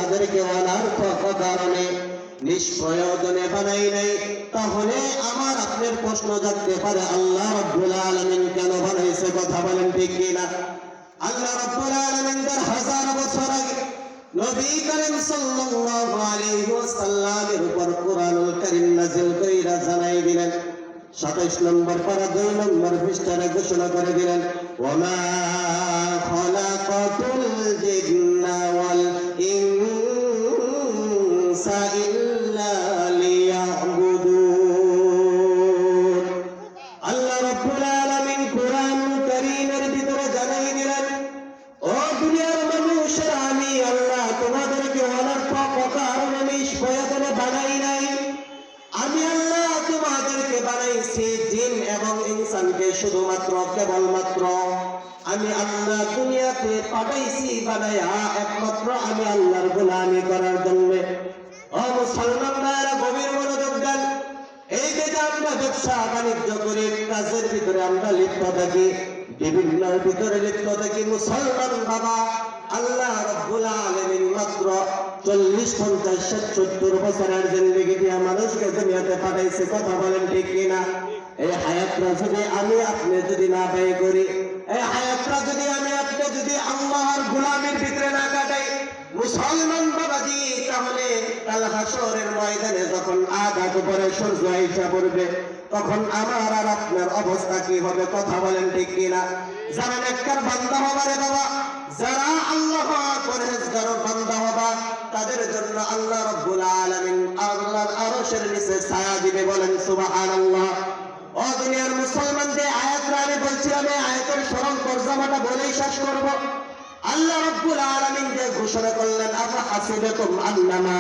তোমাদেরকে অনর্থক কারণে নিষ্প্রয়োজনে বানাই নাই, তাহলে আমার আপনার প্রশ্ন জাগতে পারে আল্লাহ রাব্বুল আলামিন কেন বানাইছে? কথা বলেন ঠিক কিনা? আল্লাহ রাব্বুল আলামিন তার হাজার বছর আগে নবী করিম সাল্লাল্লাহু আলাইহি ওয়াসাল্লামের উপর কুরআনুল কারীম নাযিল কইরা জানাই দিলেন। 27 নম্বর পারা 2 নম্বর পৃষ্ঠায় ঘোষণা করে দিলেন, ওয়ামা খালাকাতুল জিন্না ওয়াল ইনসা ইল্লা লিয়াবুদুন। আল্লাহ রাব্বুল আলামিন কুরআনুল কারীমের ভিতরে জানাই দিলেন, ও দুনিয়ার মানুষেরা, আমি আল্লাহ তোমাদেরকে অনর্থক কারণে নিষ্প্রয়োজনে বানাই নাই। আমি আল্লাহ তোমাদেরকে বানাইছি জিন এবং ইনসানকে শুধুমাত্র কেবলমাত্র আমি আল্লাহ দুনিয়াতে পাঠাইছি বানাইয়া একমাত্র আমি আল্লাহর গোলামি করার জন্য। ও মুসলমান ভাইরা, গভীর মনোযোগ দেন। এই যে আমরা ব্যবসা বাণিজ্য করি, কাজের ভিতরে আমরা লিপ্ত থাকি, বিভিন্ন ভিতরে লিপ্ত থাকি, মুসলমান বাবা, আল্লাহ রাব্বুল আলামিন মাত্র 40, 50, 70 বছরের জিন্দেগি দিয়ে মানুষকে দুনিয়াতে পাঠাইছে। কথা বলেন ঠিক কিনা? এই হায়াতটা যদি আমি আপনি যদি না ব্যয় করি, এই হায়াতটা যদি আমি আপনি যদি আল্লাহর গোলামির ভিতরে না কাটাই, মুসলমান বাবাজি, তাহলে কাল হাসরের ময়দানে যখন আঘাত উপরে সূর্য আইসা পড়বে, তখন আমার আর আপনার অবস্থা কি হবে? কথা বলেন ঠিক কিনা? যারা নেককার বান্দা হবারে বাবা, যারা আল্লাহ পরহেজগার বান্দা হবা, তাদের জন্য আল্লাহ রাব্বুল আলামিন আল্লাহর আরশের নিচে ছায়া দিবে। বলেন সুবহানাল্লাহ। ও দুনিয়ার মুসলমান, যে আয়াতটা আমি বলছিলাম, এই আয়াতের সরল তরজমাটা বলেই শেষ করব। আল্লাহ রাব্বুল আলামিন যে ঘোষণা করলেন, আফা হাসিবাতুম আন্নামা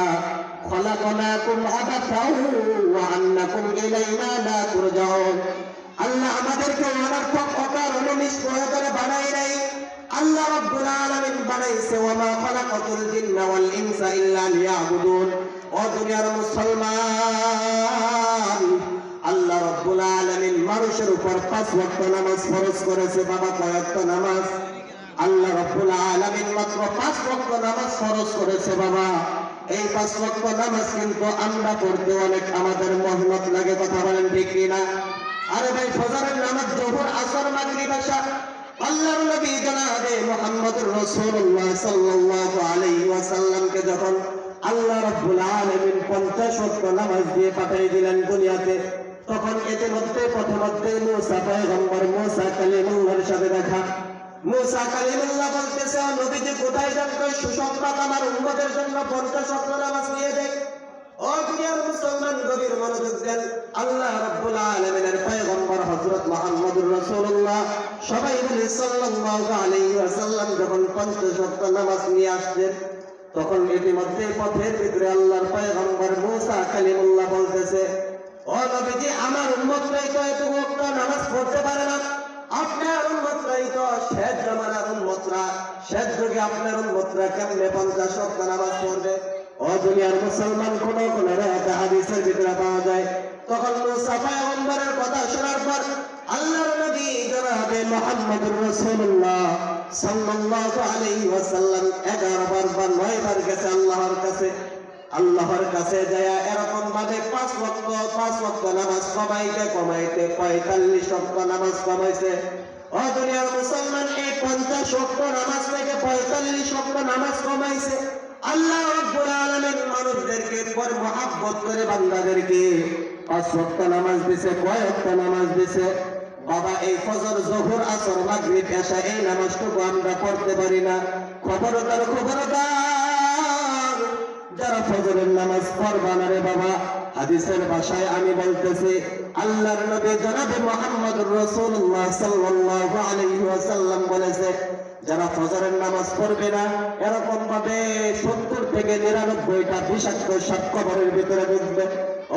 খলাকনাকুম আবাসাও ওয়া আন্নাকুম ইলাইনা লা তুরজাউন। আল্লাহ আমাদেরকে অনর্থক অকারণে নিষ্প্রয়োজনে বানাই নাই। আল্লাহ রাব্বুল আলামিন বানাইছে, ওয়ামা খালাকাতুল জিন্না ওয়াল ইনসা ইল্লা লিয়াবুদুন। ও দুনিয়ার মুসলমান, আল্লাহ রাব্বুল আলামিন মানুষের উপর 5 ওয়াক্ত নামাজ ফরজ করেছে। বাবা, কয় ওয়াক্ত নামাজ? আল্লাহ রাব্বুল আলামিন মাত্র 5 ওয়াক্ত নামাজ ফরজ করেছে। বাবা, এই 5 ওয়াক্ত নামাজ কিন্তু আমরা পড়তে অনেক আমাদের মেহনত লাগে। কথা বলেন ঠিক কিনা? আরে ভাই, ফজরের নামাজ, যোহর, আসর, মাগরিব, এশা, আল্লাহর নবী জনাবে মুহাম্মদুর রাসূলুল্লাহ সাল্লাল্লাহু আলাইহি ওয়াসাল্লামকে যখন আল্লাহ রাব্বুল আলামিন 50 ওয়াক্ত নামাজ দিয়ে পাঠিয়ে দিলেন দুনিয়াতে, তখন এতে মধ্যে প্রথমতে মুসা পয়গম্বর, মুসা কালিমুল্লাহর সাথে দেখা। মুসা কালিমুল্লাহ বলতেছে, নবীজি কোথায় যান? সুসংবাদ আমার উম্মতের জন্য 50 ওয়াক্ত নামাজ দিয়ে দেয়। ও দুনিয়ার মুসলমান, গভীর মনোযোগ দেন। আল্লাহ রাব্বুল আলামিনের পয়গম্বর হযরত মুহাম্মদুর রাসূলুল্লাহ, সবাই বলে সাল্লাল্লাহু আলাইহি ওয়াসাল্লাম, যখন 50 ওয়াক্ত নামাজ নিয়ে আসছেন, তখন ইতিমধ্যে পথের ভিতরে আল্লাহর পয়গম্বর মুসা কালিমুল্লাহ বলতেছে, ও নবীজি, আমার উম্মতরাই তো এত ওয়াক্ত নামাজ পড়তে পারে না। আপনার উম্মতরাই তো শেষ জামানার উম্মতরা, শেষ যুগে আপনার উম্মতরা কেমনে 50 ওয়াক্ত নামাজ পড়বে? ও দুনিয়ার মুসলমান, কোন কোন হাদিসের ভিতরে পাওয়া যায়, তখন মুসা পয়গম্বরের কথা শোনার পর আল্লাহর নবী জনাবে মুহাম্মদুর রাসূলুল্লাহ সাল্লাল্লাহু আলাইহি ওয়াসাল্লাম 11 বার বা 9 বার গেছে আল্লাহর কাছে যায় এরকম ভাবে 5 ওয়াক্ত নামাজ কমাইতে 45 ওয়াক্ত নামাজ কমাইছে। ও দুনিয়ার মুসলমান, এই 50 ওয়াক্ত নামাজ থেকে 45 ওয়াক্ত নামাজ কমাইছে। আল্লাহ রাব্বুল আলামিন মানুষদেরকে পর মহব্বত করে বান্দাদেরকে 5 ওয়াক্ত নামাজ দিয়েছে। কয় ওয়াক্ত নামাজ দিয়েছে? বাবা, এই ফজর, যোহর, আসর, মাগরিব, এশা, এই নামাজটুকু আমরা পড়তে পারি না। খবরদার, যারা ফজরের নামাজ পড়বা না রে বাবা, হাদিসের ভাষায় আমি বলতেছি, আল্লাহর নবী জনাবে মুহাম্মদুর রাসূলুল্লাহ সাল্লাল্লাহু আলাইহি ওয়াসাল্লাম বলেছে, যারা ফজরের নামাজ পড়বে না, এরকম ভাবে 70 থেকে 99টা বিষাক্ত সাপ কবরের ভিতরে ঢুকবে।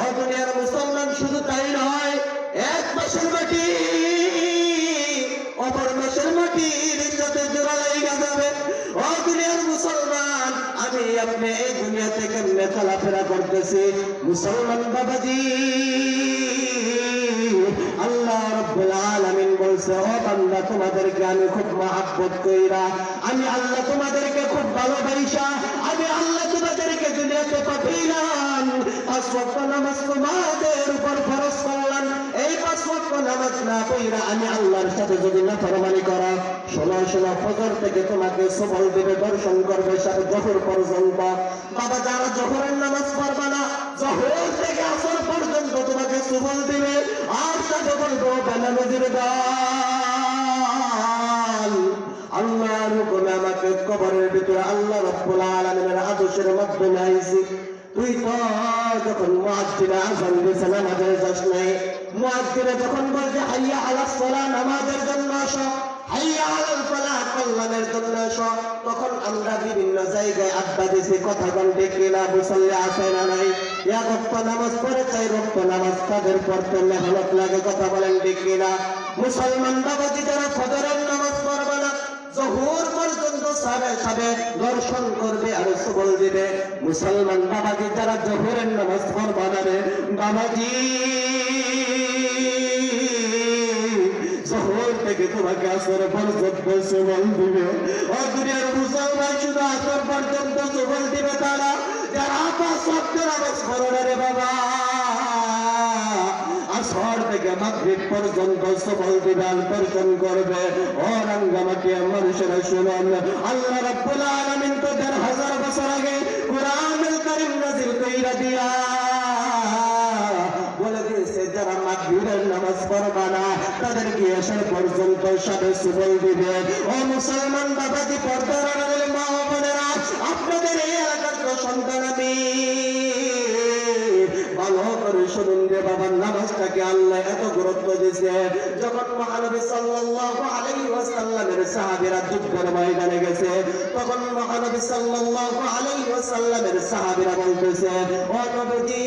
ও দুনিয়ার মুসলমান, শুধু তাই নয়, এক মাসের মাটি অপর মাসের মাটির সাথে জোড়া লেগে যাবে। ও দুনিয়ার মুসলমান, আমি আপনি এই দুনিয়া থেকে চলাফেরা করতেছি, মুসলমান বাবাজি, আল্লাহ রাব্বুল আলামিন বলছে, ও বান্দা, তোমাদেরকে আমি খুব মহব্বত কইরা, আমি আল্লাহ তোমাদেরকে খুব ভালোবাসা, আমি আল্লাহ পাঁচ ওয়াক্ত নামাজ তোমাদের উপর ফরজ করলাম। এই পাঁচ ওয়াক্ত নামাজ না পড়া আমি আল্লাহর সাথে যদি নাফরমানি করো, শোনো শোনো, ফজর থেকে তোমাকে সবল দিবে, দর্শন করবে সাথে জোহর পর্যন্ত। বাবা যারা জোহরের নামাজ পড়বে না, জোহর থেকে আসর পর্যন্ত তোমাকে সবল দিবে, আর সাথে বলবো বেনামাজির দল। আল্লাহর হুকুমে আমাকে কবরের ভিতরে আল্লাহ রাব্বুল আলামিনের আদেশের মাধ্যমে আইছি। তুই তো যখন মুয়াজ্জিন আযান দিছে নামাজের যাস নাই, মুয়াজ্জিন যখন বলছে হাইয়া আলাস সালাহ, নামাজের জন্য আসো, হাইয়া আলাল ফালাহ, কল্যাণের জন্য আসো, তখন আমরা বিভিন্ন জায়গায় আড্ডা দিছি, কথা বলতে কিনা মুসল্লি আছে না নাই, এক ওয়াক্ত নামাজ পড়ে চাই ওয়াক্ত নামাজ তাদের পড়তে মেহনত লাগে, কথা বলেন ঠিক কিনা? মুসলমান বাবাজি যারা ফজরের নামাজ পড়বে না, জোহর পর্যন্ত সাবে সাবে দর্শন করবে আর সবল দিবে। মুসলমান বাবাজি যারা জোহরের নামাজ পড়বে না রে বাবাজি, জোহর থেকে তোমাকে আসর পর্যন্ত সবল দিবে। ও দুনিয়ার মুসলমান শুধু আসর পর্যন্ত সবল দিবে তারা যারা পাঁচ ওয়াক্ত নামাজ পড়ে না রে বাবা। আসর থেকে মাগরিব পর্যন্ত সবল দিবে, দর্শন করবে। ও রাঙ্গামাটি মানুষেরা শুনুন, আল্লাহ রাব্বুল আলামিন তো ১,৫০০ বছর আগে কুরআনুল কারীম নাযিল কইরা দিয়া বলে দিয়েছে যারা মাগরিবের নামাজ পড়বে না তাদেরকে আসর পর্যন্ত সাবে সবল দিবে। ও মুসলমান বাবাজি, পর্দার আড়ালের মা ও বোনেরা, আপনাদের এই এলাকার সন্তান আমি ভালো করে শুনুন রে বাবা, নামাজটাকে আল্লাহ এত গুরুত্ব দিয়েছে। যখন মহানবী সাল্লাল্লাহু আলাইহি ওয়াসাল্লামের সাহাবীরা যুদ্ধের ময়দানে গেছে, তখন মহানবী সাল্লাল্লাহু আলাইহি ওয়াসাল্লামের সাহাবীরা বলতেছে, ও নবীজি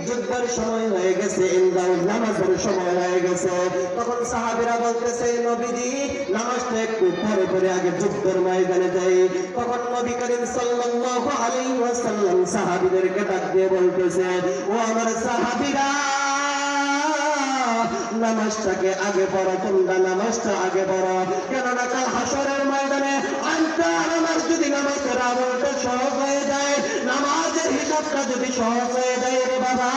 যুদ্ধের সময় হয়ে গেছে, ইনদার নামাজের সময় হয়ে গেছে। তখন সাহাবীরা বলতেছে, নবীজি নামাজটা একটু পরে পরে আগে যুদ্ধের ময়দানে যাই। তখন নবী করিম সাল্লাল্লাহু আলাইহি ওয়াসাল্লাম সাহাবীদেরকে ডাক দিয়ে বলতেছে, ও আমার সাহাবীরা, নামাজটাকে আগে পড়ো, তোমরা নামাজটা আগে পড়ো, কেননা কাল হাসরের ময়দানে আনটা নামাজ যদি নামাজের আমলটা সহজ হয়ে যায়, নামাজের হিসাবটা যদি সহজ হয়ে যায় রে বাবা,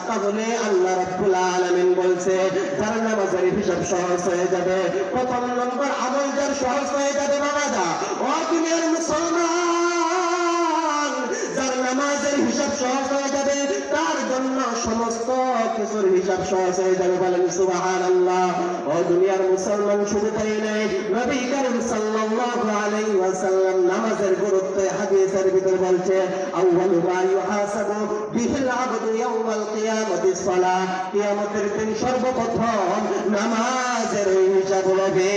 তাহলে আল্লাহ রাব্বুল আলামিন বলছে যার নামাজের হিসাব সহজ হয়ে যাবে, প্রথম নম্বর আমল যার সহজ হয়ে যাবে বাবা দা, ও দুনিয়ার মুসলমান, যার নামাজের হিসাব সহজ হয়ে যাবে তার জন্য সমস্ত কিছুর হিসাব সহজ হয়ে যাবে, বলেন সুবহানাল্লাহ। ও দুনিয়ার মুসলমান, শুধু তাই নয়, নবী করিম সাল্লাল্লাহু আলাইহি ওয়াসাল্লাম নামাজের গুরুত্ব হাদিসের ভিতরে বলছে, আউয়ালু মা ইউহাসাবু বিহিল আবদু ইয়াউমাল কিয়ামাতি সালাহ, কিয়ামতের দিন সর্বপ্রথম নামাজের হিসাব হবে।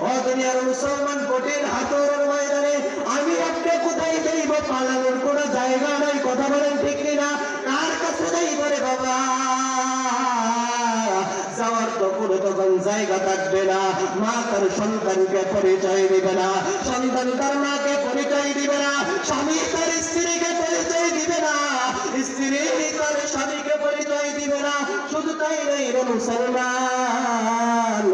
ও দুনিয়ার মুসলমান, কঠিন হাসরের ময়দানে আমি আপনি কোথায় যাইব, পালানোর কোনো জায়গা নাই, কথা বলেন ঠিক কিনা? কার কাছে যাইব রে বাবা? যাওয়ার তো কোনো তখন জায়গা থাকবে না। মা তার সন্তানকে পরিচয় দিবে না, সন্তান তার মাকে পরিচয় দিবে না, স্বামী তার স্ত্রীকে পরিচয় দিবে না, স্ত্রী তার স্বামীকে পরিচয় দিবে না। শুধু তাই নেই রে মুসলমান,